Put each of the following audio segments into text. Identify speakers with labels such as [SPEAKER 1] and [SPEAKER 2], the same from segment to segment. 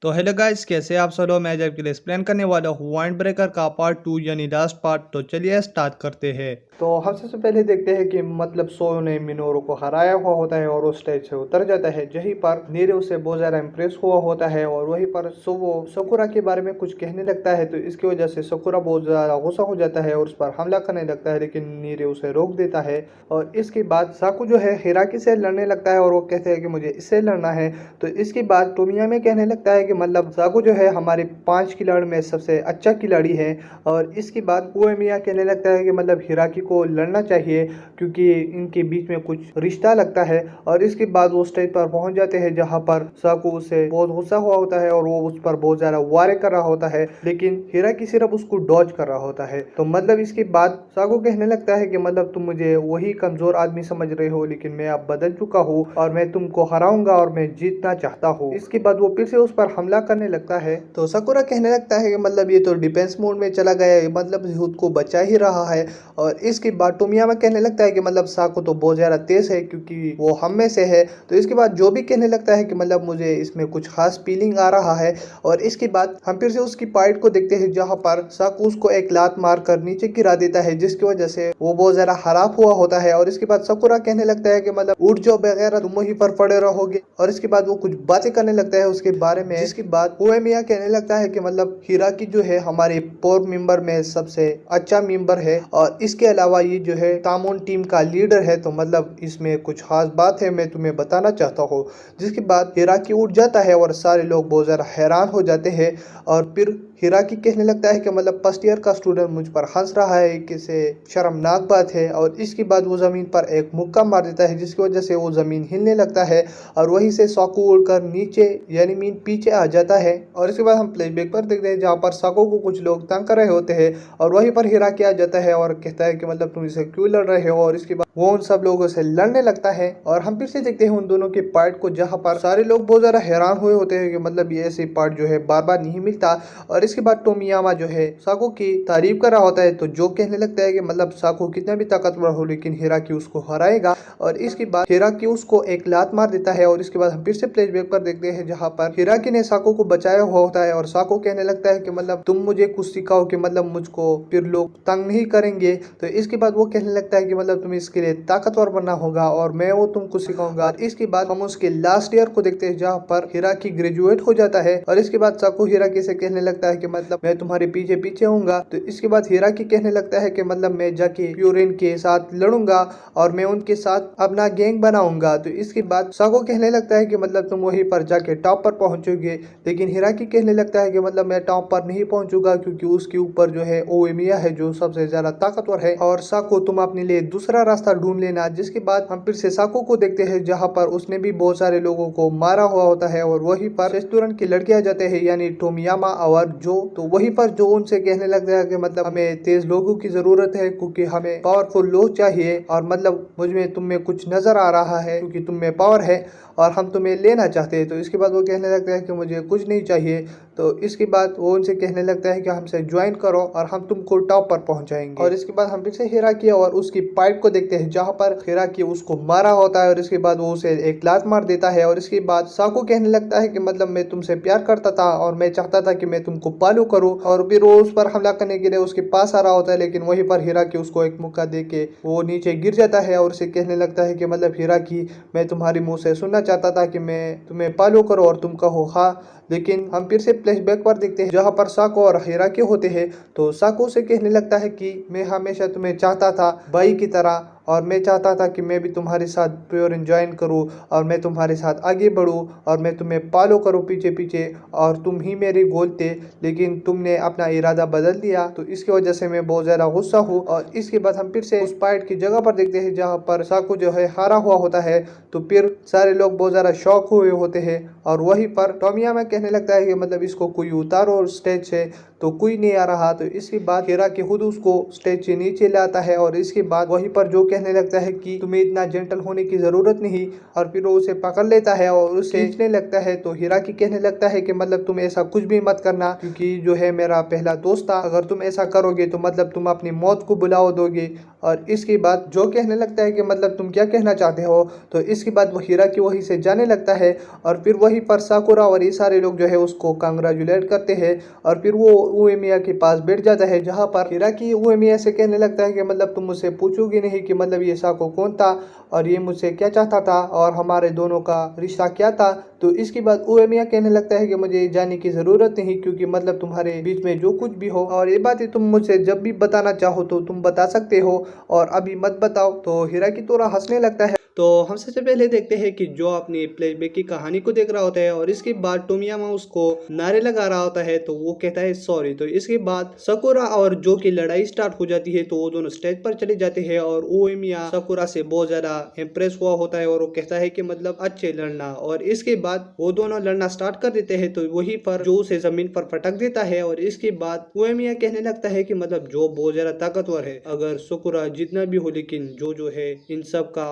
[SPEAKER 1] तो hello guys, कैसे आप सब लोग। मैं आज आपके लिए एक्सप्लेन करने वाला हूँ वाइंड ब्रेकर का पार्ट 2 यानी लास्ट पार्ट। तो चलिए स्टार्ट करते हैं।
[SPEAKER 2] तो हम सबसे पहले देखते हैं कि मतलब सो ने मिनोरू को हराया हुआ होता है और वो स्टेज से उतर जाता है। यहीं पर नीरे उसे बहुत ज्यादा इम्प्रेस हुआ होता है और वहीं पर वो सकुरा के बारे में कुछ कहने लगता है। तो इसकी वजह से सकुरा बहुत ज्यादा गुस्सा हो जाता है और उस पर हमला करने लगता है, लेकिन नीरे उसे रोक देता है। और इसके बाद साकू जो है हिराकी से लड़ने लगता है और वो कहते हैं कि मुझे इससे लड़ना है। तो इसके बाद टोमिया में कहने लगता है कि मतलब साकू जो है हमारे 5 खिलाड़ी में सबसे अच्छा खिलाड़ी है। और इसके बाद उएमिया कहने लगता है कि मतलब हिराकी को लड़ना चाहिए क्योंकि इनके बीच में कुछ रिश्ता लगता है। और इसके बाद वो स्टेज पर पहुंच जाते हैं जहां पर साकू उसे बहुत गुस्सा हुआ होता है और वो उस पर बहुत ज्यादा वारे कर रहा होता है, लेकिन हिराकी सिर्फ उसको डॉज कर रहा होता है। तो मतलब इसके बाद साकू कहने लगता है कि मतलब तुम मुझे वही कमजोर आदमी समझ रहे हो, लेकिन मैं अब बदल चुका हूँ और मैं तुमको हराऊंगा और मैं जीतना चाहता हूँ। इसके बाद वो फिर से उस पर हमला करने लगता है। तो साकुरा कहने लगता है कि मतलब ये तो डिफेंस मोड में चला गया है, मतलब खुद को बचा ही रहा है। और इसके बाद टोमियामा कहने लगता है कि मतलब साकू तो बहुत ज्यादा तेज है क्योंकि वो हम में से है। तो इसके बाद जो भी कहने लगता है कि मतलब मुझे इसमें कुछ खास फीलिंग आ रहा है। और इसके बाद हम फिर से उसकी फाइट को देखते हैं जहां पर साकू उसको एक लात मार कर नीचे गिरा देता है, जिसकी वजह से वो बहुत ज्यादा खराब हुआ होता है। और इसके बाद साकुरा कहने लगता है कि मतलब उठ जाओ वगैरह, तुम वहीं पर पड़े रहोगे। और इसके बाद वो कुछ बातें करने लगता है उसके बारे में, जिसके बाद उएमिया कहने लगता है कि मतलब हिराकी जो है हमारे 4 मेंबर में सबसे अच्छा मेंबर है और इसके अलावा ये जो है तामोन टीम का लीडर है। तो मतलब इसमें कुछ खास बात है, मैं तुम्हें बताना चाहता हूँ। जिसके बाद हिराकी उठ जाता है और सारे लोग बहुत ज्यादा हैरान हो जाते हैं। और फिर हिराकी कहने लगता है कि मतलब फर्स्ट ईयर का स्टूडेंट मुझ पर हंस रहा है, किसे शर्मनाक बात है। और इसके बाद वो जमीन पर एक मुक्का मार देता है, जिसकी वजह से वो जमीन हिलने लगता है और वहीं से साकू उड़कर नीचे यानी मीन पीछे आ जाता है। और इसके बाद हम फ्लैशबैक पर देखते हैं जहाँ पर साकू को कुछ लोग तंग कर रहे होते हैं और वहीं पर हिराकी आ जाता है और कहता है कि मतलब तुम इसे क्यों लड़ रहे हो। और इसके बाद वो उन सब लोगों से लड़ने लगता है और हम फिर से देखते हैं उन दोनों के पार्ट को, जहाँ पर सारे लोग बहुत ज्यादा हैरान हुए होते हैं कि मतलब ये ऐसे पार्ट जो है बार बार नहीं मिलता। और इसके बाद टोमियामा जो है साकू की तारीफ कर रहा होता है, तो जो कहने लगता है कि मतलब साकू कितना भी ताकतवर हो लेकिन हिराकी उसको हराएगा। और इसके बाद हिराकी उसको एक लात मार देता है। और इसके बाद हम फिर से फ्लैशबैक पर देखते हैं जहाँ पर हिराकी ने साकू को बचाया हुआ होता है और साकू कहने लगता है कि मतलब तुम मुझे कुछ सिखाओ कि मतलब मुझको फिर लोग तंग नहीं करेंगे। तो इसके बाद वो कहने लगता है कि मतलब तुम्हें इसके लिए ताकतवर बनना होगा और मैं वो तुमको सिखाऊंगा। और इसके बाद हम उसके लास्ट ईयर को देखते हैं जहाँ पर हिराकी ग्रेजुएट हो जाता है। और इसके बाद साकू हिराकी से कहने लगता है कि मतलब मैं तुम्हारे पीछे पीछे होऊंगा। तो इसके बाद हिराकी कहने लगता है कि मतलब मैं जाके प्यूरिन के साथ लड़ूंगा और मैं उनके साथ अपना गैंग बनाऊंगा। तो इसके बाद साकू कहने लगता है कि मतलब तुम वहीं पर जाके टॉप पर पहुंचोगे, लेकिन हिराकी कहने लगता है कि मतलब मैं टॉप पर नहीं पहुंचूंगा क्योंकि उसके ऊपर जो है ओएमिया है जो सबसे ज्यादा ताकतवर है। और साकू तुम अपने लिए दूसरा रास्ता ढूंढ लेना। जिसके बाद हम फिर से साकू को देखते हैं जहाँ पर उसने भी बहुत सारे लोगों को मारा हुआ होता है और वहीं पर रेस्टोरेंट के लड़के आ जाते हैं यानी टोमियामा और जो। तो वहीं पर जो उनसे कहने लगता है कि मतलब हमें तेज लोगों की जरूरत है क्योंकि हमें पावरफुल लोग चाहिए और मतलब मुझ में तुम में कुछ नजर आ रहा है क्योंकि तुम में पावर है और हम तुम्हें लेना चाहते हैं। तो इसके बाद वो कहने लगता है कि मुझे कुछ नहीं चाहिए। तो इसके बाद वो उनसे कहने लगता है कि हमसे ज्वाइन करो और हम तुमको टॉप पर पहुंचाएंगे। और इसके बाद हम फिर से हिराकी और उसकी पाइप को देखते हैं जहां पर हिराकी उसको मारा होता है और इसके बाद वो उसे एक लात मार देता है। और इसके बाद साकू कहने लगता है कि मतलब मैं तुमसे प्यार करता था और मैं चाहता था कि मैं तुमको पालू करूं। और फिर वो उस पर हमला करने के लिए उसके पास आ रहा होता है, लेकिन वहीं पर हिराकी उसको एक मुक्का दे के वो नीचे गिर जाता है और उसे कहने लगता है कि मतलब हिराकी मैं तुम्हारी मुंह से सुनना चाहता था कि मैं तुम्हें पालू करो और तुम कहो हाँ। लेकिन हम फिर से फ्लैशबैक पर देखते हैं जहाँ पर साकू और हिराकी होते हैं। तो साकू से कहने लगता है कि मैं हमेशा तुम्हें चाहता था भाई की तरह और मैं चाहता था कि मैं भी तुम्हारे साथ प्योरिन ज्वाइन करूं और मैं तुम्हारे साथ आगे बढ़ूं और मैं तुम्हें फॉलो करूं पीछे पीछे और तुम ही मेरे गोल थे, लेकिन तुमने अपना इरादा बदल दिया। तो इसकी वजह से मैं बहुत ज़्यादा गुस्सा हूँ। और इसके बाद हम फिर से उस फाइट की जगह पर देखते हैं जहाँ पर साकू जो है हारा हुआ होता है। तो फिर सारे लोग बहुत ज़्यादा शॉक हुए होते हैं और वहीं पर टोमियामा कहने लगता है कि मतलब इसको कोई उतारो स्टेज से तो कोई नहीं आ रहा। तो इसके बाद हिराकी खुद उसको स्टेज से नीचे लाता है और इसके बाद वहीं पर जो कहने लगता है कि तुम्हें इतना जेंटल होने की जरूरत नहीं, और फिर वो उसे पकड़ लेता है और उसे खींचने लगता है। तो हिराकी कहने लगता है कि मतलब तुम ऐसा कुछ भी मत करना, क्योंकि जो है मेरा पहला दोस्त था, अगर तुम ऐसा करोगे तो मतलब तुम अपनी मौत को बुलाओ दोगे। और इसके बाद जो कहने लगता है कि मतलब तुम क्या कहना चाहते हो। तो इसके बाद वो हिराकी वहीं से जाने लगता है और फिर वहीं पर साकुरा और ये सारे लोग जो है उसको कांग्रेचुलेट करते हैं। और फिर वो उएमिया के पास बैठ जाता है, जहाँ पर हिराकी उएमिया से कहने लगता है कि मतलब तुम मुझसे पूछोगे नहीं कि मतलब ये साको कौन था और ये मुझसे क्या चाहता था और हमारे दोनों का रिश्ता क्या था। तो इसके बाद उएमिया कहने लगता है कि मुझे जानने की ज़रूरत नहीं, क्योंकि मतलब तुम्हारे बीच में जो कुछ भी हो और ये बातें तुम मुझसे जब भी बताना चाहो तो तुम बता सकते हो, और अभी मत बताओ। तो हिराकी थोड़ा हंसने लगता है।
[SPEAKER 1] तो हम सबसे पहले देखते हैं कि जो अपनी फ्लैशबैक की कहानी को देख रहा होता है और इसके बाद टोमियामा उसको नारे लगा रहा होता है, तो वो कहता है सॉरी। तो इसके बाद सकुरा और जो की लड़ाई स्टार्ट हो जाती है, तो वो दोनों स्टेज पर चले जाते हैं और उएमिया सकुरा से बहुत ज्यादा इम्प्रेस हुआ होता है और वो कहता है कि मतलब अच्छे लड़ना। और इसके बाद वो दोनों लड़ना स्टार्ट कर देते हैं, तो वहीं पर जो उसे जमीन पर पटक देता है और इसके बाद उएमिया कहने लगता है कि मतलब जो बहुत ज्यादा ताकतवर है, अगर सकुरा जितना भी हो लेकिन जो है इन सब का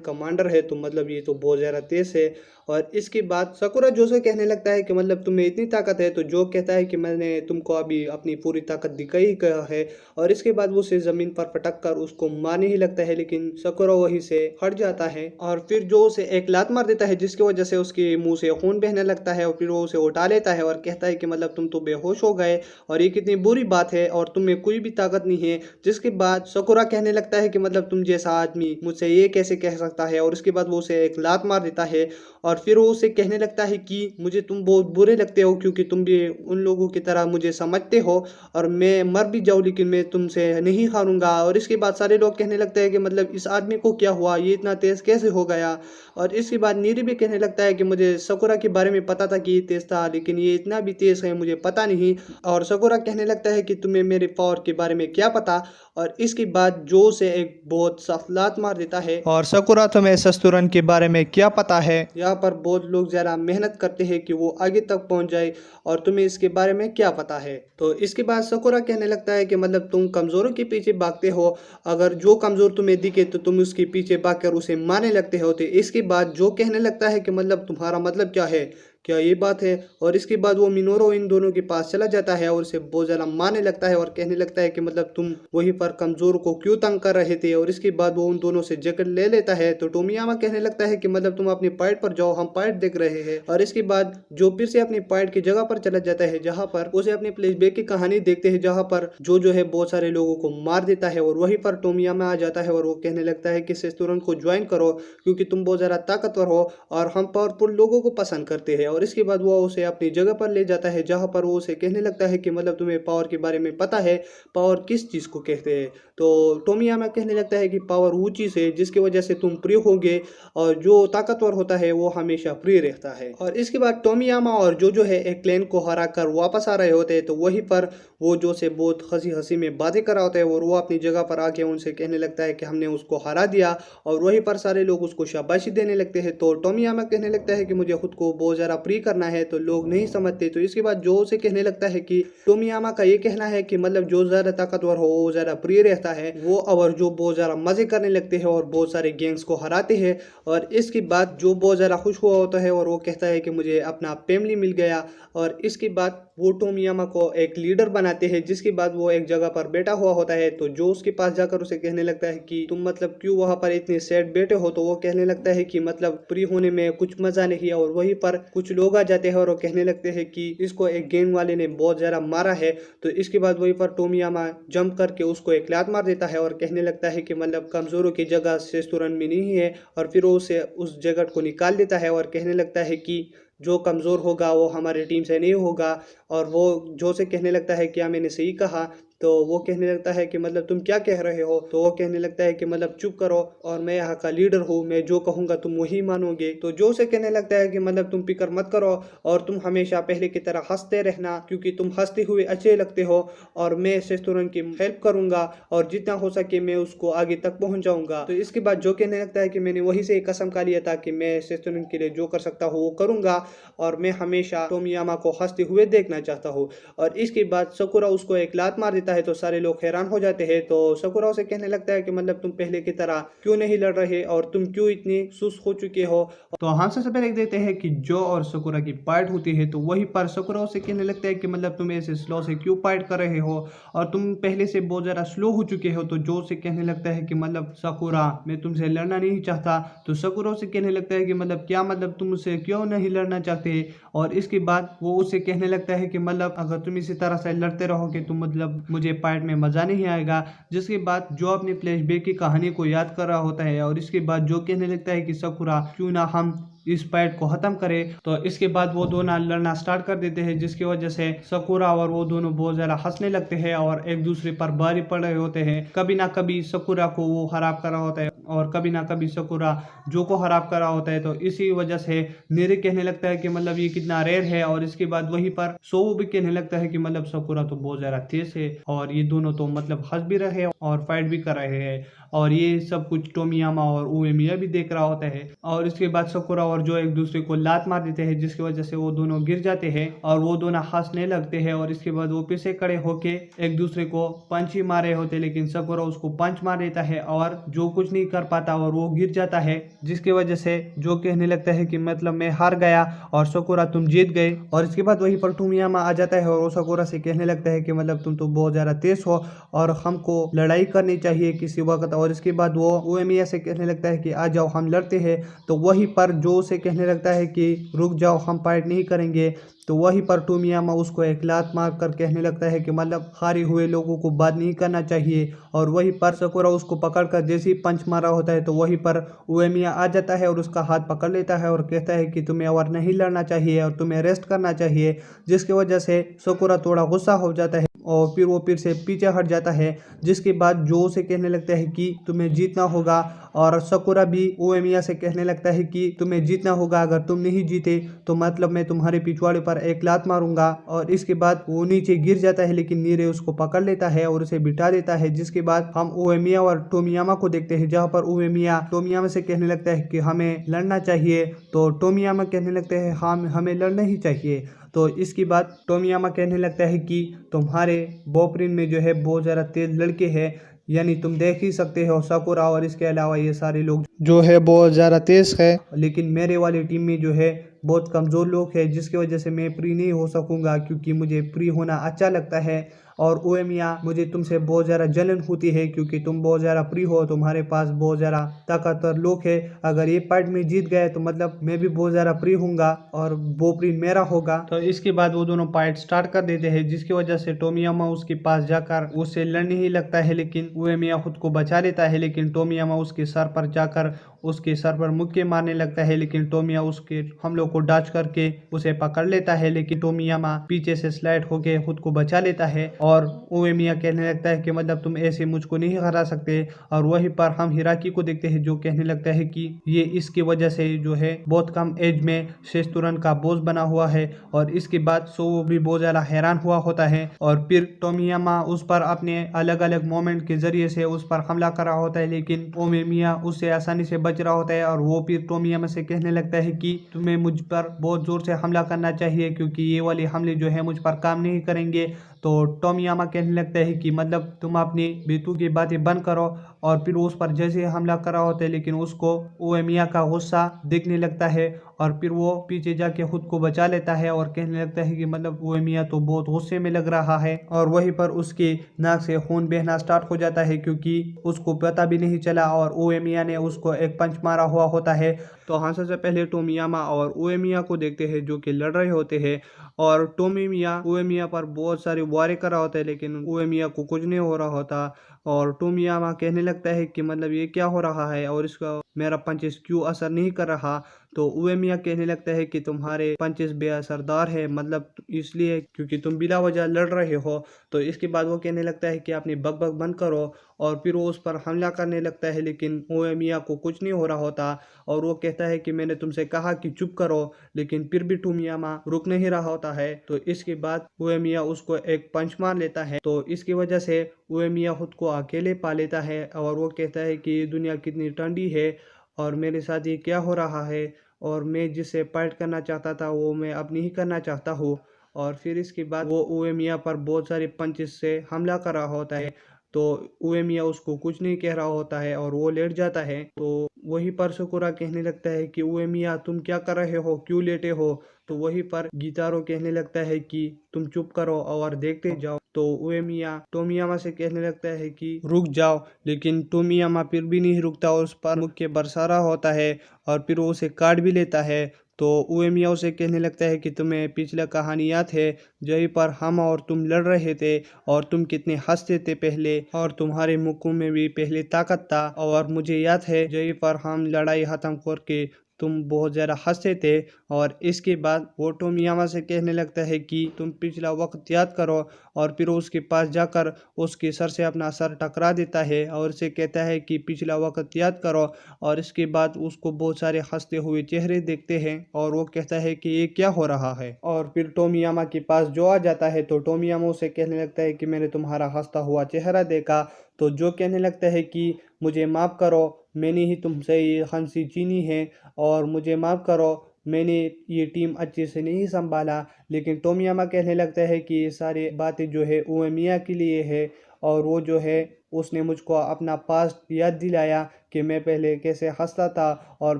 [SPEAKER 1] कमांडर है, तो मतलब ये तो बहुत ज्यादा तेज है। और इसके बाद सकुरा जो से कहने लगता है कि मतलब तुम्हें इतनी ताकत है, तो जो कहता है कि मैंने तुमको अभी अपनी पूरी ताकत दिखाई है। और इसके बाद वो उसे जमीन पर पटक कर उसको मारने ही लगता है, लेकिन सकुरा वहीं से हट जाता है और फिर जो उसे एक लात मार देता है, जिसकी वजह से उसके मुंह से खून बहने लगता है। और फिर वो उसे उठा लेता है और कहता है कि मतलब तुम तो बेहोश हो गए और ये कितनी बुरी बात है और तुम्हें कोई भी ताकत नहीं है। जिसके बाद सकुरा कहने लगता है कि मतलब तुम जैसा आदमी मुझसे ये कैसे कह सकता है। और उसके बाद वो उसे एक लात मार देता है और फिर वो उसे कहने लगता है कि मुझे तुम बहुत बुरे लगते हो, क्योंकि तुम भी उन लोगों की तरह मुझे समझते हो और मैं मर भी जाऊँ लेकिन मैं तुमसे नहीं हारूंगा। और इसके बाद सारे लोग कहने लगते हैं कि मतलब इस आदमी को क्या हुआ, ये इतना तेज कैसे हो गया। और इसके बाद नीरी भी कहने लगता है कि मुझे सकुरा के बारे में पता था कि ये तेज था, लेकिन ये इतना भी तेज है मुझे पता नहीं। और सकुरा कहने लगता है कि तुम्हें मेरे पावर के बारे में क्या पता। और इसके बाद जो से एक बहुत सख्त लात मार देता है
[SPEAKER 2] और सकुरा तुम्हें सस्तुरन के बारे में क्या पता है।
[SPEAKER 1] यहाँ पर बहुत लोग ज़रा मेहनत करते हैं कि वो आगे तक पहुंच जाए, और तुम्हें इसके बारे में क्या पता है। तो इसके बाद सकुरा कहने लगता है कि मतलब तुम कमज़ोरों के पीछे भागते हो, अगर जो कमज़ोर तुम्हें दिखे तो तुम उसके पीछे भागकर उसे मारने लगते हो। तो इसके बाद जो कहने लगता है कि मतलब तुम्हारा मतलब क्या है, क्या ये बात है। और इसके बाद वो मिनोरो इन दोनों के पास चला जाता है और उसे बहुत ज़्यादा मारने लगता है और कहने लगता है कि मतलब तुम वहीं पर कमज़ोर को क्यों तंग कर रहे थे। और इसके बाद वो उन दोनों से जैकेट ले लेता है। तो टोमियामा कहने लगता है कि मतलब तुम अपनी पॉइंट पर जाओ, हम पॉइंट देख रहे हैं। और इसके बाद जो फिर से अपनी पॉइंट की जगह पर चला जाता है, जहाँ पर उसे अपने फ्लैशबैक की कहानी देखते हैं, जहाँ पर जो है बहुत सारे लोगों को मार देता है। और वहीं पर टोमियामा आ जाता है और वो कहने लगता है कि सेस्तुरन को ज्वाइन करो, क्योंकि तुम बहुत ज़्यादा ताकतवर हो और हम पावरफुल लोगों को पसंद करते हैं। और इसके बाद वो उसे अपनी जगह पर ले जाता है, जहाँ पर वो उसे कहने लगता है कि मतलब तुम्हें पावर के बारे में पता है, पावर किस चीज़ को कहते हैं। तो टोमियामा कहने लगता है कि पावर वो चीज़ है जिसकी वजह से तुम प्रिय होगे, और जो ताकतवर होता है वो हमेशा प्रिय रहता है। और इसके बाद टोमियामा और जो है एक क्लैन को हरा कर वापस आ रहे होते हैं, तो वहीं पर वो जो से बहुत हंसी हंसी में बातें कर रहा होता है और वो अपनी जगह पर आके उनसे कहने लगता है कि हमने उसको हरा दिया। और वहीं पर सारे लोग उसको शाबाशी देने लगते हैं। तो टोमियामा कहने लगता है कि मुझे खुद को बहुत ज़्यादा प्रिय करना है, तो लोग नहीं समझते। तो इसके बाद जो उसे कहने लगता है कि टोमियामा का ये कहना है कि मतलब जो ज़्यादा ताकतवर हो वो ज़्यादा प्रिय रहता है वो, और जो बहुत ज़्यादा मज़े करने लगते हैं और बहुत सारे गैंग्स को हराते हैं। और इसके बाद जो बहुत ज़्यादा खुश हुआ होता है और वो कहता है कि मुझे अपना फैमिली मिल गया। और इसके बाद वो टोमियामा को एक लीडर बनाते हैं, जिसके बाद वो एक जगह पर बैठा हुआ होता है। तो जो उसके पास जाकर उसे कहने लगता है कि तुम मतलब क्यों वहाँ पर इतने सैड बैठे हो। तो वो कहने लगता है कि मतलब फ्री होने में कुछ मज़ा नहीं। और वहीं पर कुछ लोग आ जाते हैं और वो कहने लगते हैं कि इसको एक गैंग वाले ने बहुत ज़्यादा मारा है। तो इसके बाद वहीं पर टोमियामा जंप करके उसको एक लात मार देता है और कहने लगता है कि मतलब कमज़ोरों की जगह सेस्तुरन में नहीं है। और फिर वो उसे उस जगह को निकाल देता है और कहने लगता है कि जो कमज़ोर होगा वो हमारी टीम से नहीं होगा। और वो जो से कहने लगता है क्या मैंने सही कहा। तो वो कहने लगता है कि मतलब तुम क्या कह रहे हो। तो वो कहने लगता है कि मतलब चुप करो और मैं यहाँ का लीडर हूँ, मैं जो कहूँगा तुम वही मानोगे। तो जो उसे कहने लगता है कि मतलब तुम फिक्र मत करो और तुम हमेशा पहले की तरह हंसते रहना, क्योंकि तुम हंसते हुए अच्छे लगते हो और मैं शेषतुरन की हेल्प करूंगा और जितना हो सके मैं उसको आगे तक पहुंच जाऊंगा। तो इसके बाद जो कहने लगता है कि मैंने वही से एक कसम खा लिया था कि मैं शेषतुरन के लिए जो कर सकता हूँ वो करूंगा और मैं हमेशा टोमियामा को हंसते हुए देखना चाहता हूँ। और इसके बाद सकुरा उसको एक लात मार देता है तो सारे लोग हैरान हो जाते हैं। तो सकुरा उसे कहने लगता है कि मतलब तुम पहले की तरह क्यों नहीं लड़ रहे और तुम क्यों इतनी सुस्त हो चुके हो। तो हम सबसे पहले देखते हैं कि जो और सकुरा की फाइट होती है। तो वही पर सकुरा उसे कहने लगता है कि मतलब तुम ऐसे स्लो से क्यों फाइट कर रहे हो और तुम पहले से बहुत ज़्यादा स्लो हो चुके हो। तो जो उसे कहने लगता है कि मतलब सकुरा मैं तुमसे लड़ना नहीं चाहता। तो सकुरा उसे कहने लगता है कि मतलब क्या मतलब तुम मुझसे क्यों नहीं लड़ना चाहते। और इसके बाद वो उसे कहने लगता है कि मतलब अगर तुम इसी तरह से लड़ते रहोगे तो मतलब मुझे फाइट में मज़ा नहीं आएगा। जिसके बाद जो अपनी फ्लैशबैक की कहानी को याद कर रहा होता है और इसके बाद जो कहने लगता है कि सकुरा क्यों ना हम इस फाइट को खत्म करें। तो इसके बाद वो दोनों लड़ना स्टार्ट कर देते हैं, जिसकी वजह से सकुरा और वो दोनों बहुत ज्यादा हंसने लगते हैं और एक दूसरे पर भारी पड़ रहे होते हैं। कभी ना कभी सकुरा को वो खराब कर रहा होता है और कभी ना कभी सकुरा जो को खराब कर रहा होता है। तो इसी वजह से नीरे कहने लगता है कि मतलब ये कितना रेयर है और इसके बाद वहीं पर सोवो भी कहने लगता है कि मतलब सकुरा तो बहुत ज्यादा तेज है और ये दोनों तो मतलब हंस भी रहे हैं और फाइट भी कर रहे हैं और ये सब कुछ टोमियामा और उएमिया भी देख रहा होता है। और इसके बाद सकुरा और जो एक दूसरे को लात मार देते हैं, जिसकी वजह से वो दोनों गिर जाते हैं और वो दोनों हंसने लगते हैं। और इसके बाद वो फिर से खड़े होके एक दूसरे को पंच ही मारे होते, लेकिन सकुरा उसको पंच मार देता है और जो कुछ नहीं कर पाता और वो गिर जाता है, जिसकी वजह से जो कहने लगता है कि मतलब मैं हार गया और सकुरा तुम जीत गए। और इसके बाद वहीं पर टोमियामा आ जाता है और वो सकुरा से कहने लगता है कि मतलब तुम तो बहुत ज्यादा तेज हो और हमको लड़ाई करनी चाहिए किसी वक्त। और इसके बाद वो उएमिया से कहने लगता है कि आ जाओ हम लड़ते हैं। तो वहीं पर जो से कहने लगता है कि रुक जाओ हम फाइट नहीं करेंगे। तो वहीं पर टोमियामा उसको एक लात मार कर कहने लगता है कि मतलब हारे हुए लोगों को बात नहीं करना चाहिए। और वहीं पर सकुरा उसको पकड़ कर जैसे ही पंच मारा होता है तो वहीं पर उएमिया आ जाता है और उसका हाथ पकड़ लेता है और कहता है कि तुम्हें और नहीं लड़ना चाहिए और तुम्हें रेस्ट करना चाहिए। जिसकी वजह से सकुरा थोड़ा गुस्सा हो जाता है और फिर वो फिर से पीछे हट जाता है। जिसके बाद जो से कहने लगता है कि तुम्हें जीतना होगा और सकुरा भी उएमिया से कहने लगता है कि तुम्हें जीतना होगा, अगर तुम नहीं जीते तो मतलब मैं तुम्हारे पिछवाड़े पर एक लात मारूंगा। और इसके बाद वो नीचे गिर जाता है, लेकिन नीरे उसको पकड़ लेता है और उसे बिठा देता है। जिसके बाद हम उएमिया और टोमियामा को देखते हैं, जहाँ पर उएमिया टोमियामा से कहने लगता है कि हमें लड़ना चाहिए। तो टोमियामा कहने लगते हैं हम हमें लड़ना ही चाहिए। तो इसके बाद टोमियामा कहने लगता है कि तुम्हारे बॉयफ्रेंड में जो है बहुत ज़्यादा तेज लड़के हैं, यानी तुम देख ही सकते हो सकुरा और इसके अलावा ये सारे लोग जो है बहुत ज़्यादा तेज है, लेकिन मेरे वाली टीम में जो है बहुत कमज़ोर लोग हैं, जिसकी वजह से मैं फ्री नहीं हो सकूंगा क्योंकि मुझे फ्री होना अच्छा लगता है। और उएमिया मुझे तुमसे बहुत ज़्यादा जलन होती है क्योंकि तुम बहुत ज़्यादा फ्री हो, तुम्हारे पास बहुत ज़्यादा ताकतवर लोग है। अगर ये फाइट में जीत गए तो मतलब मैं भी बहुत ज़्यादा फ्री हूँगा और वो फ्री मेरा होगा। तो इसके बाद वो दोनों फाइट स्टार्ट कर देते हैं, जिसकी वजह से टोमियामा उसके पास जाकर उससे लड़ने ही लगता है, लेकिन उएमिया खुद को बचा लेता है। लेकिन टोमियामा उसके सर पर जाकर उसके सर पर मुक्के मारने लगता है, लेकिन टोमिया उसके हमलों को डॉच करके उसे पकड़ लेता है। लेकिन टोमियामा पीछे से स्लाइड होके खुद को बचा लेता है और उएमिया कहने लगता है कि मतलब तुम ऐसे मुझको नहीं हरा सकते। और वहीं पर हम हिराकी को देखते हैं, जो कहने लगता है कि ये इसकी वजह से जो है बहुत कम एज में शेषतुरन का बोझ बना हुआ है। और इसके बाद सो भी बहुत ज्यादा हैरान हुआ होता है और फिर टोमियामा उस पर अपने अलग अलग मोमेंट के जरिए से उस पर हमला कर रहा होता है, लेकिन उएमिया उससे आसानी से बच रहा होता है। और वो फिर टोमियामा से कहने लगता है कि तुम्हें मुझ पर बहुत जोर से हमला करना चाहिए क्योंकि ये वाले हमले जो है मुझ पर काम नहीं करेंगे। तो टोमियामा कहने लगता है कि मतलब तुम अपनी बेतू की बातें बंद करो। और फिर उस पर जैसे हमला करा होता है, लेकिन उसको उएमिया का गुस्सा दिखने लगता है और फिर वो पीछे जाके खुद को बचा लेता है और कहने लगता है कि मतलब उएमिया तो बहुत गुस्से में लग रहा है। और वहीं पर उसकी नाक से खून बहना स्टार्ट हो जाता है क्योंकि उसको पता भी नहीं चला और उएमिया ने उसको एक पंच मारा हुआ होता है। तो हाँ, सबसे पहले टोमियामा और उएमिया को देखते हैं जो कि लड़ रहे होते हैं और टोमिया उएमिया पर बहुत सारी वारें कर रहा होता है, लेकिन उएमिया को कुछ नहीं हो रहा होता। और टोमियामा कहने लगता है कि मतलब ये क्या हो रहा है और इसका मेरा पंचेस क्यों असर नहीं कर रहा। तो उएमिया कहने लगता है कि तुम्हारे पंचेस बेअसरदार है, मतलब इसलिए क्योंकि तुम बिला वजह लड़ रहे हो। तो इसके बाद वो कहने लगता है कि अपनी बक बंद करो, और फिर वो उस पर हमला करने लगता है, लेकिन उएमिया को कुछ नहीं हो रहा होता। और वो कहता है कि मैंने तुमसे कहा कि चुप करो, लेकिन फिर भी टोमियामा रुक नहीं रहा होता है। तो इसके बाद उएमिया उसको एक पंच मार लेता है। तो इसकी वजह से उएमिया खुद को अकेले पा लेता है, और वो कहता है कि ये दुनिया कितनी ठंडी है और मेरे साथ ये क्या हो रहा है, और मैं जिससे फाइट करना चाहता था वो मैं अब नहीं करना चाहता हूँ। और फिर इसके बाद वो उएमिया पर बहुत सारे पंचेस से हमला कर रहा होता है। तो उएमिया उसको कुछ नहीं कह रहा होता है और वो लेट जाता है। तो वहीं पर सुकुरा कहने लगता है कि उएमिया तुम क्या कर रहे हो, क्यों लेटे हो। तो वहीं पर गितारो कहने लगता है कि तुम चुप करो और देखते जाओ। तो उएमिया टोमियामा से कहने लगता है कि रुक जाओ, लेकिन टोमियामा फिर भी नहीं रुकता और उस पर मुक्के बरसा रहा होता है, और फिर वो उसे काट भी लेता है। तो उएमिया उसे कहने लगता है कि तुम्हें पिछला कहानी याद है, जहीं पर हम और तुम लड़ रहे थे, और तुम कितने हंसते थे पहले, और तुम्हारे मुखों में भी पहले ताकत था, और मुझे याद है जहीं पर हम लड़ाई खत्म करके तुम बहुत ज़्यादा हंसते थे। और इसके बाद वो टोमियामा से कहने लगता है कि तुम पिछला वक्त याद करो, और फिर वो उसके पास जाकर उसके सर से अपना सर टकरा देता है और उसे कहता है कि पिछला वक्त याद करो। और इसके बाद उसको बहुत सारे हंसते हुए चेहरे देखते हैं, और वो कहता है कि ये क्या हो रहा है। और फिर टोमियामा के पास जो आ जाता है, तो टोमियामा उसे कहने लगता है कि मैंने तुम्हारा हंसता हुआ चेहरा देखा। तो जो कहने लगता है कि मुझे माफ़ करो, मैंने ही तुमसे ये हंसी छीनी है, और मुझे माफ़ करो, मैंने ये टीम अच्छे से नहीं संभाला। लेकिन टोमियामा कहने लगता है कि ये सारी बातें जो है उएमिया के लिए है, और वो जो है उसने मुझको अपना पास्ट याद दिलाया कि मैं पहले कैसे हंसता था, और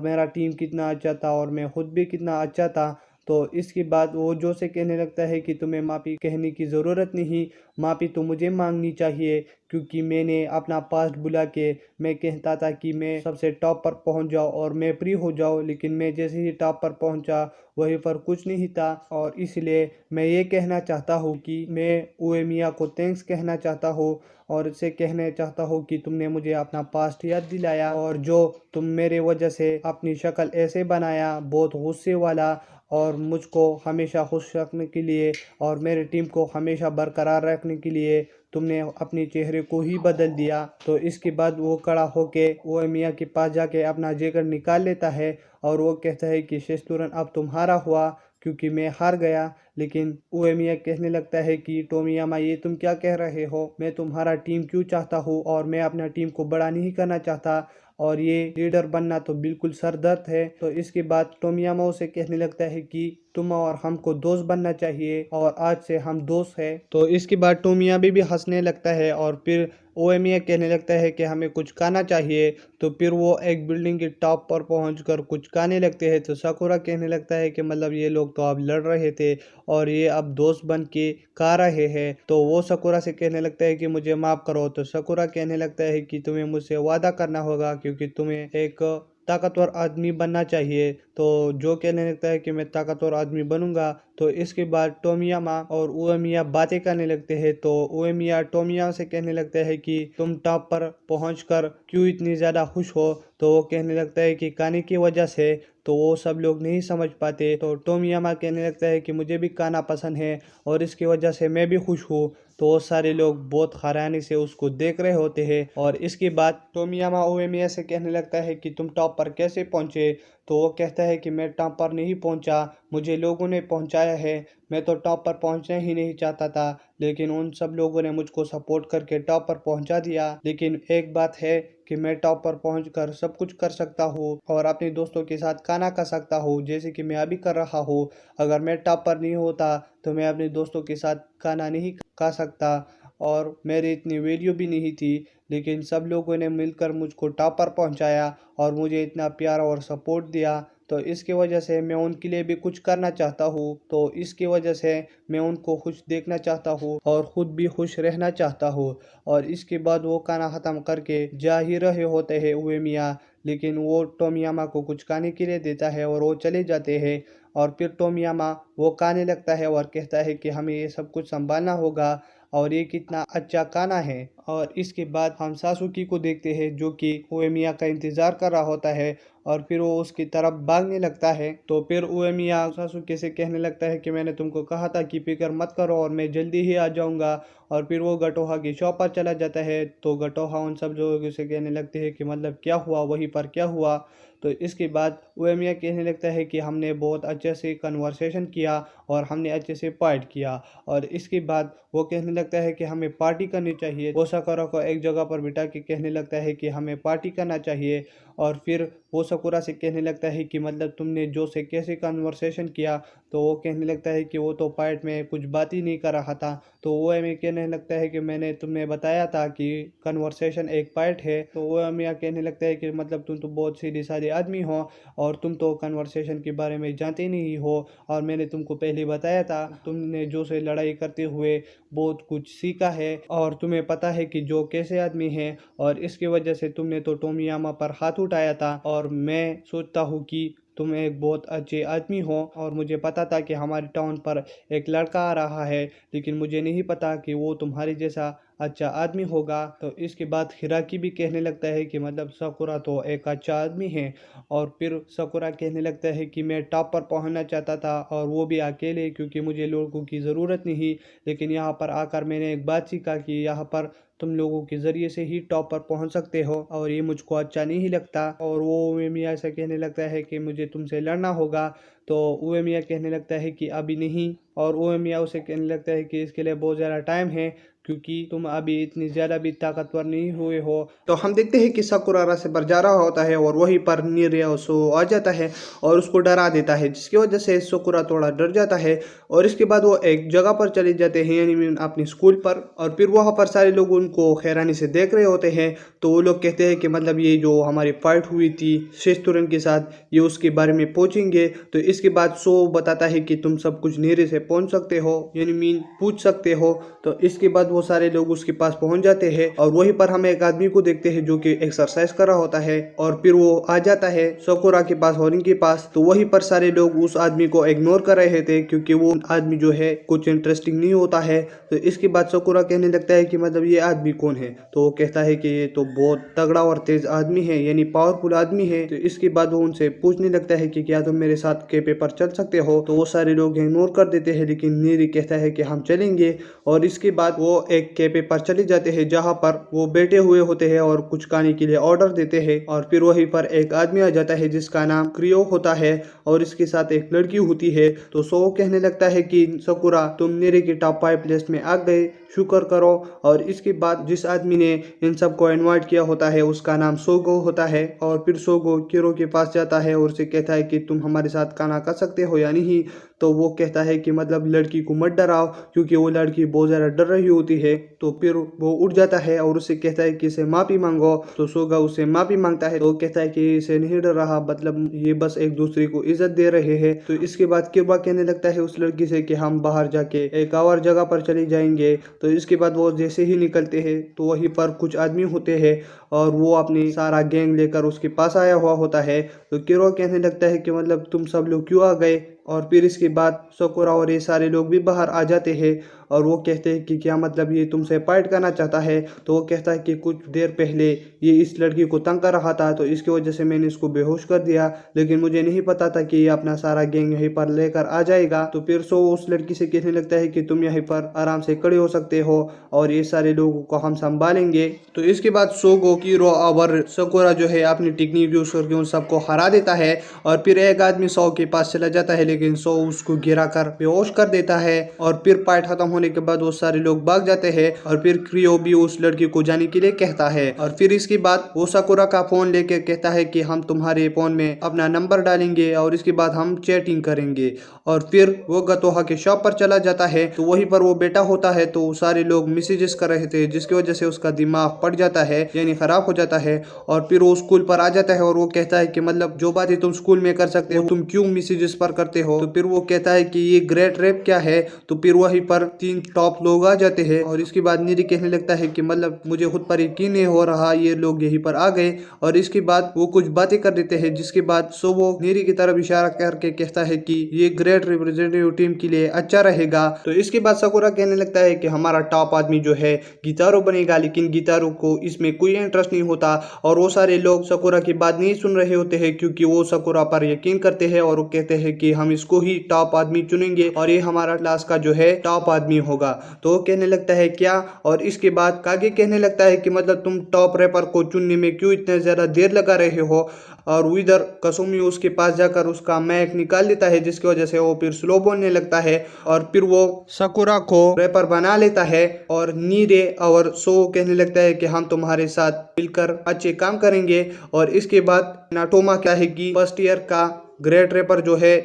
[SPEAKER 1] मेरा टीम कितना अच्छा था, और मैं खुद भी कितना अच्छा था। तो इसके बाद वो जो से कहने लगता है कि तुम्हें माफ़ी कहने की ज़रूरत नहीं, माफ़ी तो मुझे मांगनी चाहिए, क्योंकि मैंने अपना पास्ट बुला के मैं कहता था कि मैं सबसे टॉप पर पहुंच जाऊं और मैं फ्री हो जाऊं, लेकिन मैं जैसे ही टॉप पर पहुंचा वहीं पर कुछ नहीं था। और इसलिए मैं ये कहना चाहता हूँ कि मैं उएमिया को थैंक्स कहना चाहता हूँ, और इसे कहना चाहता हूँ कि तुमने मुझे अपना पास्ट याद दिलाया, और जो तुम मेरे वजह से अपनी शक्ल ऐसे बनाया बहुत गुस्से वाला, और मुझको हमेशा खुश रखने के लिए और मेरी टीम को हमेशा बरकरार रखने के लिए तुमने अपने चेहरे को ही बदल दिया। तो इसके बाद वो खड़ा होके वो मियाँ के पास जाके अपना जैकेट निकाल लेता है, और वो कहता है कि शेषतुरन अब तुम्हारा हुआ, क्योंकि मैं हार गया। लेकिन उएमिया कहने लगता है कि टोमियामा ये तुम क्या कह रहे हो, मैं तुम्हारा टीम क्यों चाहता हूँ, और मैं अपना टीम को बड़ा नहीं करना चाहता, और ये लीडर बनना तो बिल्कुल सरदर्द है। तो इसके बाद टोमियामा उसे कहने लगता है कि तुम और हमको दोस्त बनना चाहिए, और आज से हम दोस्त हैं। तो इसके बाद टोमियाबी भी हंसने लगता है, और फिर ओएमिया कहने लगता है कि हमें कुछ खाना चाहिए। तो फिर वो एक बिल्डिंग के टॉप पर पहुंचकर कुछ खाने लगते हैं। तो साकुरा कहने लगता है कि मतलब ये लोग तो अब लड़ रहे थे और ये अब दोस्त बन के खा रहे हैं। तो वो साकुरा से कहने लगता है कि मुझे माफ़ करो। तो साकुरा कहने लगता है कि तुम्हें मुझसे वादा करना होगा, क्योंकि तुम्हें एक ताकतवर आदमी बनना चाहिए। तो जो कहने लगता है कि मैं ताकतवर आदमी बनूंगा। तो इसके बाद टोमियामा और उएमिया बातें करने लगते हैं। तो उएमिया टोमिया से कहने लगता है कि तुम टॉप पर पहुंचकर क्यों इतनी ज़्यादा खुश हो। तो वो कहने लगता है कि खाने की वजह से। तो वो सब लोग नहीं समझ पाते। तो टोमियामा कहने लगता है कि मुझे भी खाना पसंद है और इसकी वजह से मैं भी खुश हूँ। तो वो सारे लोग बहुत हैरानी से उसको देख रहे होते हैं। और इसके बाद टोमियामा उएमिया से कहने लगता है कि तुम टॉप पर कैसे पहुंचे। तो वो कहता है कि मैं टॉप पर नहीं पहुंचा, मुझे लोगों ने पहुंचाया है। मैं तो टॉप पर पहुंचना ही नहीं चाहता था, लेकिन उन सब लोगों ने मुझको सपोर्ट करके टॉप पर पहुंचा दिया। लेकिन एक बात है कि मैं टॉप पर पहुंचकर सब कुछ कर सकता हूँ और अपने दोस्तों के साथ खाना खा सकता हूँ, जैसे कि मैं अभी कर रहा हूँ। अगर मैं टॉप पर नहीं होता तो मैं अपने दोस्तों के साथ खाना नहीं खा सकता, और मेरी इतनी वैल्यू भी नहीं थी। लेकिन सब लोगों ने मिलकर मुझको टॉप पर पहुंचाया और मुझे इतना प्यार और सपोर्ट दिया। तो इसकी वजह से मैं उनके लिए भी कुछ करना चाहता हूँ। तो इसकी वजह से मैं उनको खुश देखना चाहता हूँ और ख़ुद भी खुश रहना चाहता हूँ। और इसके बाद वो खाना ख़त्म करके जा ही रहे होते हैं उएमिया, लेकिन वो टोमियामा को कुछ खाने के लिए देता है और वो चले जाते हैं। और फिर टोमियामा वो खाने लगता है और कहता है कि हमें ये सब कुछ संभालना होगा। और ये कितना अच्छा खाना है। और इसके बाद हम सासुकी को देखते हैं जो कि उएमिया का इंतज़ार कर रहा होता है और फिर वो उसकी तरफ भागने लगता है। तो फिर उएमिया सासुके से कहने लगता है कि मैंने तुमको कहा था कि फिक्र मत करो और मैं जल्दी ही आ जाऊंगा। और फिर वो गटोहा की शॉप पर चला जाता है। तो गटोहा उन सब लोगों से कहने लगते हैं कि मतलब क्या हुआ, वहीं पर क्या हुआ। तो इसके बाद उएमिया कहने लगता है कि हमने बहुत अच्छे से कन्वर्सेशन किया और हमने अच्छे से फाइट किया। और इसके बाद वो कहने लगता है कि हमें पार्टी करनी चाहिए। वो साकुरा को एक जगह पर बिठा के कहने लगता है कि हमें पार्टी करना चाहिए। और फिर वो साकुरा से कहने लगता है कि मतलब तुमने जो से कैसे कन्वर्सेशन किया। तो वो कहने लगता है कि वो तो फाइट में कुछ बात ही नहीं कर रहा था। तो वो हमें कहने लगता है कि मैंने तुम्हें बताया था कि कन्वर्सेशन एक पार्ट है। तो वो हमें कहने लगता है कि मतलब तुम तो बहुत सीधे साधे आदमी हो और तुम तो कन्वर्सेशन के बारे में जानते नहीं हो। और मैंने तुमको पहले बताया था, तुमने जो से लड़ाई करते हुए बहुत कुछ सीखा है और तुम्हें पता है कि जो कैसे आदमी है। और इसकी वजह से तुमने तो टोमियामा पर हाथ उठाया था। और मैं सोचता हूँ कि तुम एक बहुत अच्छे आदमी हो और मुझे पता था कि हमारे टाउन पर एक लड़का आ रहा है, लेकिन मुझे नहीं पता कि वो तुम्हारे जैसा अच्छा आदमी होगा। तो इसके बाद हिराकी भी कहने लगता है कि मतलब साकुरा तो एक अच्छा आदमी है। और फिर साकुरा कहने लगता है कि मैं टॉप पर पहुंचना चाहता था और वो भी अकेले, क्योंकि मुझे लोगों की ज़रूरत नहीं। लेकिन यहाँ पर आकर मैंने एक बात सीखा कि यहाँ पर तुम लोगों के ज़रिए से ही टॉप पर पहुंच सकते हो और ये मुझको अच्छा नहीं लगता। और वो उएमिया ऐसा कहने लगता है कि मुझे तुमसे लड़ना होगा। तो उएमिया कहने लगता है कि अभी नहीं। और उएमिया उसे कहने लगता है कि इसके लिए बहुत ज़्यादा टाइम है, क्योंकि तुम अभी इतनी ज़्यादा भी ताकतवर नहीं हुए हो। तो हम देखते हैं कि साकुरा रास्ते पर जा रहा होता है और वहीं पर निरियासो आ जाता है और उसको डरा देता है, जिसकी वजह से साकुरा थोड़ा डर जाता है। और इसके बाद वो एक जगह पर चले जाते हैं, यानी अपनी स्कूल पर। और फिर वहाँ पर सारे लोग उनको हैरानी से देख रहे होते हैं। तो वो लोग कहते हैं कि मतलब ये जो हमारी फाइट हुई थी शेस्तुरन के साथ, ये उसके बारे में पूछेंगे। तो इसके बाद सो बताता है कि तुम सब कुछ नीरे से पहुंच सकते हो, यानी मीन पूछ सकते हो। तो इसके बाद वो सारे लोग उसके पास पहुंच जाते हैं और वहीं पर हम एक आदमी को देखते हैं जो कि एक्सरसाइज कर रहा होता है। और फिर वो आ जाता है साकुरा के पास, होरिन के पास। तो वहीं पर सारे लोग उस आदमी को इग्नोर कर रहे थे, क्योंकि वो आदमी जो है कुछ इंटरेस्टिंग नहीं होता है। तो इसके बाद साकुरा कहने लगता है कि मतलब ये आदमी कौन है। तो वो कहता है कि ये तो बहुत तगड़ा और तेज आदमी है, यानी पावरफुल आदमी है। तो इसके बाद वो उनसे पूछने लगता है कि क्या तुम मेरे साथ कैफे पर चल सकते हो। तो वो सारे लोग इग्नोर कर देते हैं, लेकिन नीरी कहता है कि हम चलेंगे। और इसके बाद वो एक कैफे पर चले जाते हैं, जहाँ पर वो बैठे हुए होते हैं और कुछ खाने के लिए ऑर्डर देते हैं। और फिर वहीं पर एक आदमी आ जाता है जिसका नाम क्रियो होता है और इसके साथ एक लड़की होती है। तो सो कहने लगता है कि साकुरा तुम नीरे के टॉप 5 लिस्ट में आ गए, शुक्र करो। और इसके बाद जिस आदमी ने इन सबको इनवाइट किया होता है उसका नाम सोगो होता है। और फिर सोगो किरो के पास जाता है और उसे कहता है कि तुम हमारे साथ खाना खा सकते हो या नहीं। तो वो कहता है कि मतलब लड़की को मत डराओ, क्योंकि वो लड़की बहुत ज़्यादा डर रही होती है। तो फिर वो उठ जाता है और उससे कहता है कि इसे माफ़ी मांगो। तो सोगा उसे माफ़ी मांगता है। तो वो कहता है कि इसे नहीं डर रहा, मतलब ये बस एक दूसरे को इज्जत दे रहे हैं। तो इसके बाद किरबा कहने लगता है उस लड़की से कि हम बाहर जाके एक और जगह पर चले जाएंगे। तो इसके बाद वो जैसे ही निकलते हैं तो वहीं पर कुछ आदमी होते हैं और वो अपनी सारा गैंग लेकर उसके पास आया हुआ होता है। तो किरो कहने लगता है कि मतलब तुम सब लोग क्यों आ गए। और फिर इसके बाद साकुरा और ये सारे लोग भी बाहर आ जाते हैं और वो कहते हैं कि क्या मतलब ये तुमसे फाइट करना चाहता है। तो वो कहता है कि कुछ देर पहले ये इस लड़की को तंग कर रहा था, तो इसकी वजह से मैंने इसको बेहोश कर दिया, लेकिन मुझे नहीं पता था कि ये अपना सारा गैंग यहीं पर लेकर आ जाएगा। तो फिर सो उस लड़की से कहने लगता है कि तुम यहीं पर आराम से खड़े हो सकते हो और ये सारे लोगों को हम संभालेंगे। तो इसके बाद सोगो किरो और साकुरा जो है अपनी टेक्निक यूज करके उन सबको हरा देता है। और फिर एक आदमी सो के पास चला जाता है, लेकिन सो उसको गिरा कर बेहोश कर देता है। और फिर फाइट खत्म होने के बाद वो सारे लोग भाग जाते हैं और फिर क्रियो भी उस लड़की को जाने के लिए कहता है। और फिर इसके बाद वो साकुरा का फोन लेके कहता है कि हम तुम्हारे फोन में अपना नंबर डालेंगे और इसके बाद हम चैटिंग करेंगे। और फिर वो गतोहा के शॉप पर चला जाता है। तो वहीं पर वो बैठा होता है तो सारे लोग मैसेजेस कर रहे थे, जिसकी वजह से उसका दिमाग फट जाता है, यानी खराब हो जाता है। और फिर वो स्कूल पर आ जाता है और वो कहता है कि मतलब जो बातें तुम स्कूल में कर सकते हो तुम क्यों मैसेजेस पर करते हो। तो फिर वो कहता है कि ये ग्रेट रैप क्या है। तो फिर वहीं पर 3 टॉप लोग आ जाते हैं और इसके बाद नीरी कहने लगता है कि मतलब मुझे खुद पर यकीन नहीं हो रहा, ये लोग यहीं पर आ गए। और इसके बाद वो कुछ बातें कर देते हैं, जिसके बाद सोबो नीरी की तरफ इशारा करके कहता है कि ये ग्रेट रिप्रेजेंटेटिव टीम के लिए अच्छा रहेगा। तो इसके बाद साकुरा कहने लगता है कि हमारा टॉप आदमी जो है गितारो बनेगा, लेकिन गितारो को इसमें कोई इंटरेस्ट नहीं होता। और वो सारे लोग साकुरा की बात नहीं सुन रहे होते हैं, क्योंकि वो साकुरा पर यकीन करते हैं और वो कहते हैं कि हम इसको ही टॉप आदमी चुनेंगे और ये हमारा क्लास का जो है टॉप आदमी होगा। तो वो कहने लगता है क्या। और इसके बाद कागे कहने लगता है कि मतलब तुम टॉप रैपर को चुनने में क्यों इतना ज्यादा देर लगा रहे हो। और वो इधर कसुमी उसके पास जाकर उसका मैक निकाल लेता है, जिसकी वजह से वो फिर स्लो बोलने लगता है और फिर वो साकुरा को रैपर बना लेता है। और नीरे और सो कहने लगता है कि हम तुम्हारे साथ मिलकर अच्छे काम करेंगे। और इसके बाद नाटोमा क्या है कि फर्स्ट ईयर का ग्रेट रैपर जो है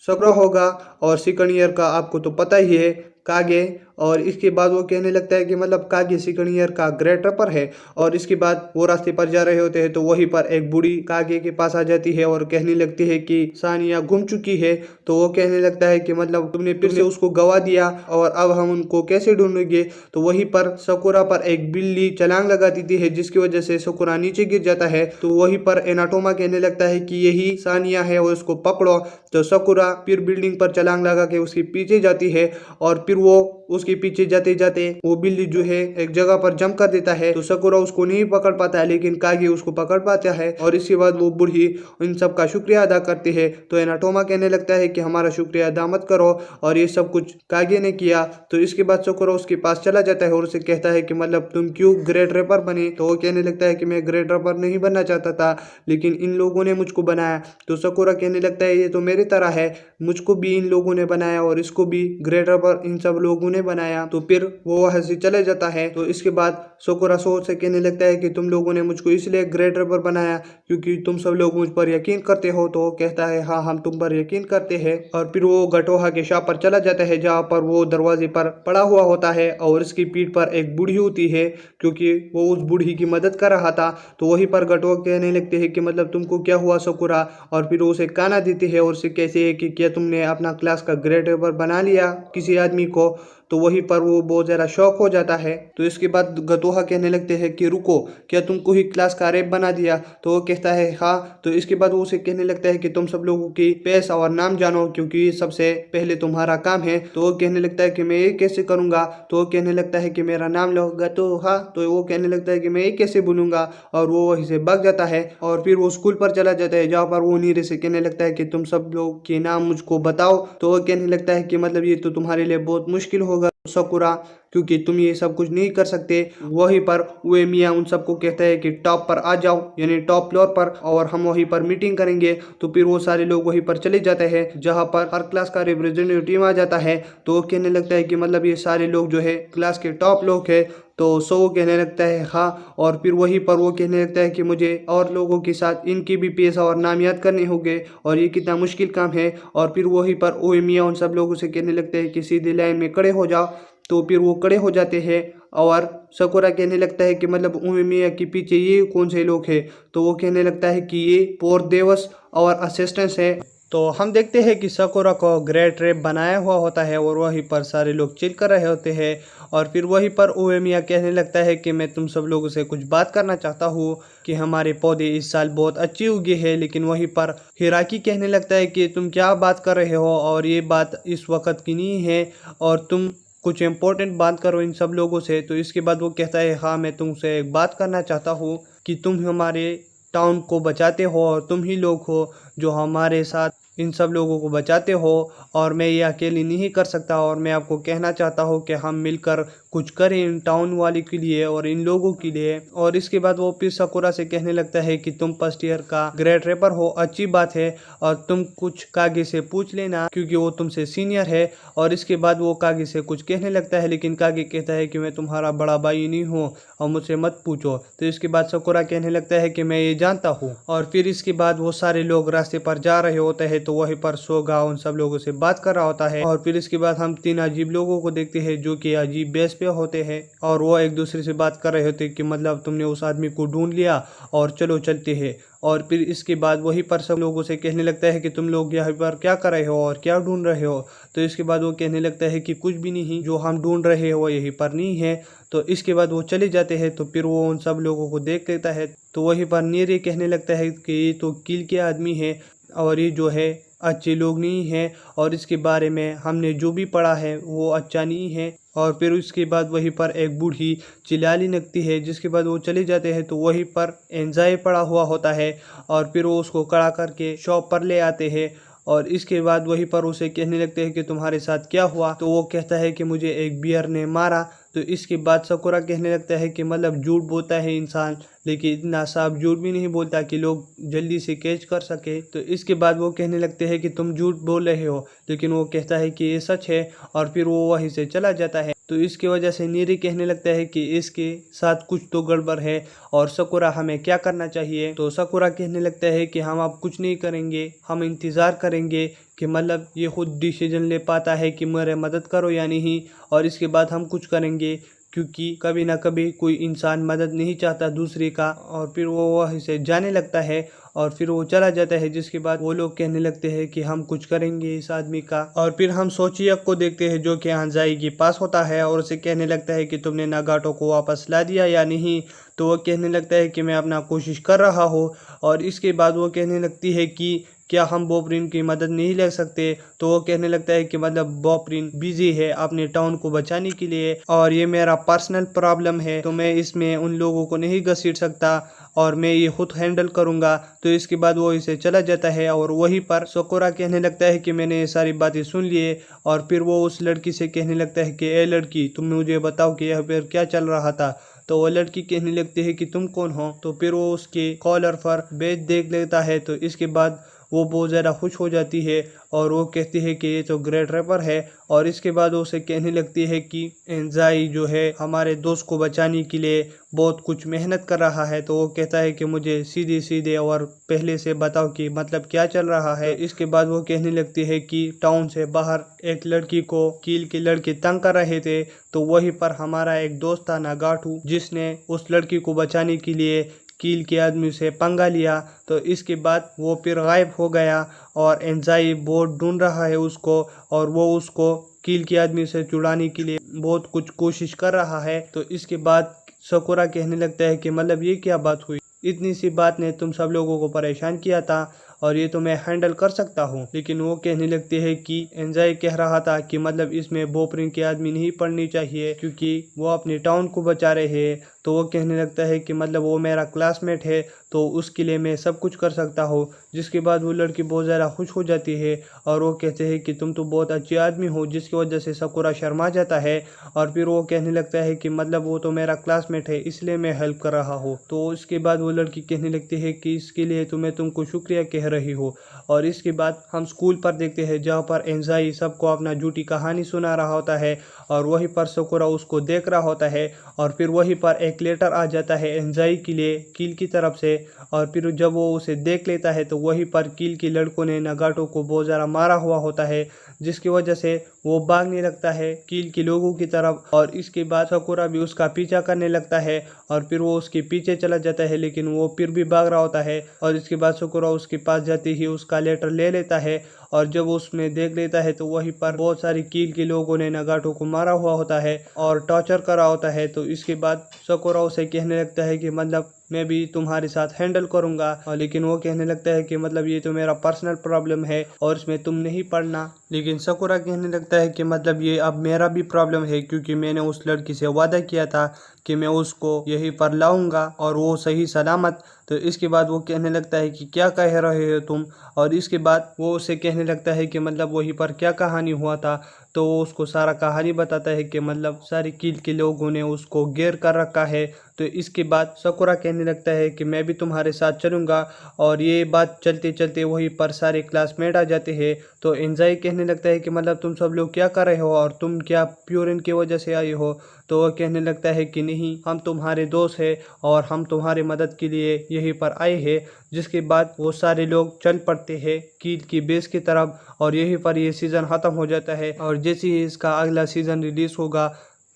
[SPEAKER 1] साकुरा होगा और सेकंड ईयर का आपको तो पता ही है कागे। और इसके बाद वो कहने लगता है कि मतलब कागे सेकंड ईयर का ग्रेट रैपर है। और इसके बाद वो रास्ते पर जा रहे होते हैं तो वहीं पर एक बूढ़ी कागे के पास आ जाती है और कहने लगती है कि सानिया गुम चुकी है। तो वो कहने लगता है कि मतलब तुमने फिर से उसको गवा दिया और अब हम उनको कैसे ढूंढेंगे। तो वहीं पर साकुरा पर एक बिल्ली छलांग लगा देती है, जिसकी वजह से साकुरा नीचे गिर जाता है। तो वहीं पर एनाटोमा कहने लगता है कि यही सानिया है और उसको पकड़ो। तो साकुरा फिर बिल्डिंग पर छलांग लगा के उसके पीछे जाती है और फिर वो उसके पीछे जाते जाते वो बिल्ली जो है एक जगह पर जंप कर देता है। तो साकुरा उसको नहीं पकड़ पाता है, लेकिन कागे उसको पकड़ पाता है। और इसके बाद वो बूढ़ी इन सब का शुक्रिया अदा करती है। तो एनाटोमा कहने लगता है कि हमारा शुक्रिया अदा मत करो और ये सब कुछ कागे ने किया। तो इसके बाद साकुरा उसके पास चला जाता है और उसे कहता है कि मतलब तुम क्यों ग्रेट रैपर बने। तो वो कहने लगता है कि मैं ग्रेट रैपर नहीं बनना चाहता था, लेकिन इन लोगों ने मुझको बनाया। तो साकुरा कहने लगता है ये तो मेरी तरह है, मुझको भी इन लोगों ने बनाया और इसको भी ग्रेट रैपर इन सब लोगों ने बनाया। तो फिर वो वहां से चले जाता है। तो इसके बाद साकुरा सो से कहने लगता है कि तुम लोगों ने मुझको इसलिए ग्रेट रैपर बनाया क्योंकि तुम सब लोग मुझ पर यकीन करते हो। तो वो कहता है हाँ हम तुम पर यकीन करते हैं। और फिर वो गटोहा के शॉप पर चला जाता है, जहाँ पर वो दरवाजे पर पड़ा हुआ होता है और उसकी पीठ पर एक बूढ़ी होती है, क्योंकि वो उस बूढ़ी की मदद कर रहा था। तो वहीं पर गटोहा कहने लगते हैं कि मतलब तुमको क्या हुआ साकुरा। और फिर वो उसे काना देती है और उसे कहती है कि क्या तुमने अपना क्लास का ग्रेट रैपर बना लिया किसी आदमी को। तो वहीं पर वो बहुत ज़्यादा शॉक हो जाता है। तो इसके बाद गतोहा कहने लगते हैं कि रुको, क्या तुमको ही क्लास का रैप बना दिया। तो वो कहता है हाँ। तो इसके बाद वो उसे कहने लगता है कि तुम सब लोगों की पेश और नाम जानो, क्योंकि ये सबसे पहले तुम्हारा काम है। तो वो कहने लगता है कि मैं ये कैसे करूँगा। तो वो कहने लगता है कि मेरा नाम लो गतोहा। तो वो कहने लगता है कि मैं ये कैसे बोलूँगा, और वो वहीं से भाग जाता है। और फिर वो स्कूल पर चला जाता है, जहाँ पर वो नीरे से कहने लगता है कि तुम सब लोग के नाम मुझको बताओ। तो वो कहने लगता है कि मतलब ये तो तुम्हारे लिए बहुत मुश्किल होगा साकुरा, क्योंकि तुम ये सब कुछ नहीं कर सकते। वहीं पर उएमिया उन सबको कहता है कि टॉप पर आ जाओ, यानी टॉप फ्लोर पर, और हम वहीं पर मीटिंग करेंगे। तो फिर वो सारे लोग वहीं पर चले जाते हैं, जहां पर हर क्लास का रिप्रेजेंटेटिव टीम आ जाता है। तो वो कहने लगता है कि मतलब ये सारे लोग जो है क्लास के टॉप लोग है। तो सो वो कहने लगता है हाँ। और फिर वहीं पर वो कहने लगता है कि मुझे और लोगों के साथ इनकी भी पेश और नाम याद करने होंगे, और ये कितना मुश्किल काम है। और फिर वहीं पर ओएमिया उन सब लोगों से कहने लगते हैं कि सीधी लाइन में खड़े हो जाओ। तो फिर वो खड़े हो जाते हैं और साकुरा कहने लगता है कि मतलब उएमिया के पीछे ये कौन से लोग हैं। तो वो कहने लगता है कि ये पोर देवस और असिस्टेंट्स है। तो हम देखते हैं कि साकुरा को ग्रेट रैप बनाया हुआ होता है और वहीं पर सारे लोग चिल कर रहे होते हैं। और फिर वहीं पर उएमिया कहने लगता है कि मैं तुम सब लोगों से कुछ बात करना चाहता हूँ कि हमारे पौधे इस साल बहुत अच्छे उगे हैं। लेकिन वहीं पर हिराकी कहने लगता है कि तुम क्या बात कर रहे हो, और ये बात इस वक्त की नहीं है, और तुम कुछ इम्पोर्टेंट बात करो इन सब लोगों से। तो इसके बाद वो कहता है हाँ मैं तुमसे एक बात करना चाहता हूँ कि तुम हमारे टाउन को बचाते हो और तुम ही लोग हो जो हमारे साथ इन सब लोगों को बचाते हो, और मैं ये अकेली नहीं कर सकता। और मैं आपको कहना चाहता हूँ कि हम मिलकर कुछ करें इन टाउन वाले के लिए और इन लोगों के लिए। और इसके बाद वो फिर साकुरा से कहने लगता है कि तुम फर्स्ट ईयर का ग्रेट रैपर हो, अच्छी बात है, और तुम कुछ कागे से पूछ लेना क्योंकि वो तुमसे सीनियर है। और इसके बाद वो कागे से कुछ कहने लगता है, लेकिन कागे कहता है कि मैं तुम्हारा बड़ा भाई नहीं हूँ और मुझसे मत पूछो। तो इसके बाद साकुरा कहने लगता है कि मैं ये जानता हूँ। और फिर इसके बाद वो सारे लोग रास्ते पर जा रहे होते हैं, तो वहीं पर सोगा उन सब लोगों से बात कर रहा होता है। और फिर इसके बाद हम 3 अजीब लोगों को देखते हैं जो कि अजीब बेस पे होते हैं और वो एक दूसरे से बात कर रहे होते कि मतलब तुमने उस आदमी को ढूंढ लिया और चलो चलते हैं। और फिर इसके बाद वही पर सब लोगों से कहने लगता है कि तुम लोग यहाँ पर क्या कर रहे हो और क्या ढूंढ रहे हो। तो इसके बाद वो कहने लगता है कि कुछ भी नहीं, जो हम ढूंढ रहे हो वो यहीं पर नहीं है। तो इसके बाद वो चले जाते हैं। तो फिर वो उन सब लोगों को देख लेता है। तो वहीं पर नीरे कहने लगता है कि ये तो किल के आदमी है और ये जो है अच्छे लोग नहीं हैं और इसके बारे में हमने जो भी पढ़ा है वो अच्छा नहीं है। और फिर उसके बाद वहीं पर एक बूढ़ी चिल्लाने लगती है, जिसके बाद वो चले जाते हैं। तो वहीं पर एंजाई पड़ा हुआ होता है और फिर वो उसको खड़ा करके शॉप पर ले आते हैं। और इसके बाद वहीं पर उसे कहने लगते हैं कि तुम्हारे साथ क्या हुआ। तो वो कहता है कि मुझे एक बियर ने मारा। तो इसके बाद सकुरा कहने लगता है कि मतलब झूठ बोलता है इंसान, लेकिन इतना साफ झूठ भी नहीं बोलता कि लोग जल्दी से कैच कर सके। तो इसके बाद वो कहने लगते हैं कि तुम झूठ बोल रहे हो, लेकिन वो कहता है कि ये सच है और फिर वो वहीं से चला जाता है। तो इसकी वजह से नीरी कहने लगता है कि इसके साथ कुछ तो गड़बड़ है और सकुरा हमें क्या करना चाहिए। तो सकुरा कहने लगता है कि हम अब कुछ नहीं करेंगे, हम इंतज़ार करेंगे कि मतलब ये खुद डिसीजन ले पाता है कि मेरे मदद करो या नहीं, और इसके बाद हम कुछ करेंगे, क्योंकि कभी ना कभी कोई इंसान मदद नहीं चाहता दूसरे का। और फिर वो वहीं से जाने लगता है और फिर वो चला जाता है। जिसके बाद वो लोग कहने लगते हैं कि हम कुछ करेंगे इस आदमी का। और फिर हम सोचियक को देखते हैं जो कि हंजाई के पास होता है और उसे कहने लगता है कि तुमने नागाटो को वापस ला दिया या नहीं। तो वो कहने लगता है कि मैं अपना कोशिश कर रहा हूँ। और इसके बाद वो कहने लगती है कि क्या हम बॉपरिन की मदद नहीं ले सकते। तो वो कहने लगता है कि मतलब बॉपरिन बिजी है अपने टाउन को बचाने के लिए और ये मेरा पर्सनल प्रॉब्लम है, तो मैं इसमें उन लोगों को नहीं घसीट सकता और मैं ये खुद हैंडल करूंगा। तो इसके बाद वो इसे चला जाता है और वहीं पर सकुरा कहने लगता है कि मैंने ये सारी बातें सुन लिए। और फिर वो उस लड़की से कहने लगता है कि ए लड़की, तुम मुझे बताओ कि यहाँ पर क्या चल रहा था। तो वो लड़की कहने लगती है कि तुम कौन हो। तो फिर वो उसके कॉलर पर बैज देख लेता है। तो इसके बाद वो बहुत ज़्यादा खुश हो जाती है और वो कहती है कि ये तो ग्रेट रैपर है। और इसके बाद वो उसे कहने लगती है कि एंजाई जो है हमारे दोस्त को बचाने के लिए बहुत कुछ मेहनत कर रहा है। तो वो कहता है कि मुझे सीधे सीधे और पहले से बताओ कि मतलब क्या चल रहा है। इसके बाद वो कहने लगती है कि टाउन से बाहर एक लड़की को कील के लड़के तंग कर रहे थे। तो वहीं पर हमारा एक दोस्त था नागाटू, जिसने उस लड़की को बचाने के लिए कील के आदमी से पंगा लिया। तो इसके बाद वो फिर गायब हो गया और एंजाई बहुत ढूंढ रहा है उसको, और वो उसको कील के आदमी से छुड़ाने के लिए बहुत कुछ कोशिश कर रहा है। तो इसके बाद सकुरा कहने लगता है कि मतलब ये क्या बात हुई, इतनी सी बात ने तुम सब लोगों को परेशान किया था और ये तो मैं हैंडल कर सकता हूँ। लेकिन वो कहने लगते हैं कि एंजाई कह रहा था कि मतलब इसमें बॉपरिन के आदमी नहीं पड़नी चाहिए क्योंकि वो अपने टाउन को बचा रहे हैं। तो वो कहने लगता है कि मतलब वो मेरा क्लासमेट है तो उसके लिए मैं सब कुछ कर सकता हूँ। जिसके बाद वो लड़की बहुत ज़्यादा खुश हो जाती है और वो कहते हैं कि तुम तो बहुत अच्छे आदमी हो, जिसकी वजह से सकुरा शर्मा जाता है। और फिर वो कहने लगता है कि मतलब वो तो मेरा क्लासमेट है इसलिए मैं हेल्प कर रहा हूँ। तो उसके बाद वो लड़की कहने लगती है कि इसके लिए तो मैं तुमको शुक्रिया कह रही हो। और इसके बाद हम स्कूल पर देखते हैं जहाँ पर एंजाई सबको अपना झूठी कहानी सुना रहा होता है और वहीं पर सकुरा उसको देख रहा होता है। और फिर वहीं पर एक लेटर आ जाता है एंजाई के लिए कील की तरफ से। और फिर जब वो उसे देख लेता है तो वहीं पर कील के लड़कों ने नागाटो को बहुत ज़्यादा मारा हुआ होता है, जिसकी वजह से वो भागने लगता है कील के लोगों की तरफ। और इसके बाद सकुरा भी उसका पीछा करने लगता है और फिर वो उसके पीछे चला जाता है, लेकिन वो फिर भी भाग रहा होता है। और इसके बाद सकुरा उसके पास जाते ही उसका लेटर ले लेता है और जब वो उसमें देख लेता है तो वहीं पर बहुत सारी कील के लोगों ने नागाटो को मारा हुआ होता है और टॉर्चर करा होता है। तो इसके बाद सकुरा उसे कहने लगता है कि मतलब मैं भी तुम्हारे साथ हैंडल करूंगा। और लेकिन वो कहने लगता है कि मतलब ये तो मेरा पर्सनल प्रॉब्लम है और इसमें तुम नहीं पढ़ना। लेकिन सकुरा कहने लगता है कि मतलब ये अब मेरा भी प्रॉब्लम है, क्योंकि मैंने उस लड़की से वादा किया था कि मैं उसको यहीं पर लाऊंगा और वो सही सलामत। तो इसके बाद वो कहने लगता है कि क्या कह रहे हो तुम। और इसके बाद वो उसे कहने लगता है कि मतलब वहीं पर क्या कहानी हुआ था। तो वो उसको सारा कहानी बताता है कि मतलब सारी कील के लोगों ने उसको घेर कर रखा है। तो इसके बाद सकुरा कहने लगता है कि मैं भी तुम्हारे साथ चलूँगा। और ये बात चलते चलते वहीं पर सारे क्लासमेट आ जाते हैं। तो एंजाई कहने लगता है कि मतलब तुम सब लोग क्या कर रहे हो और तुम क्या प्योरिन की वजह से आए हो। तो वह कहने लगता है कि नहीं, हम तुम्हारे दोस्त हैं और हम तुम्हारी मदद के लिए यहीं पर आए हैं। जिसके बाद वो सारे लोग चल पड़ते हैं कील की बेस की तरफ और यहीं पर ये सीज़न ख़त्म हो जाता है। और जैसे ही इसका अगला सीज़न रिलीज़ होगा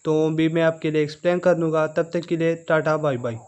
[SPEAKER 1] तो भी मैं आपके लिए एक्सप्लेन कर दूँगा। तब तक के लिए टाटा बाय बाय।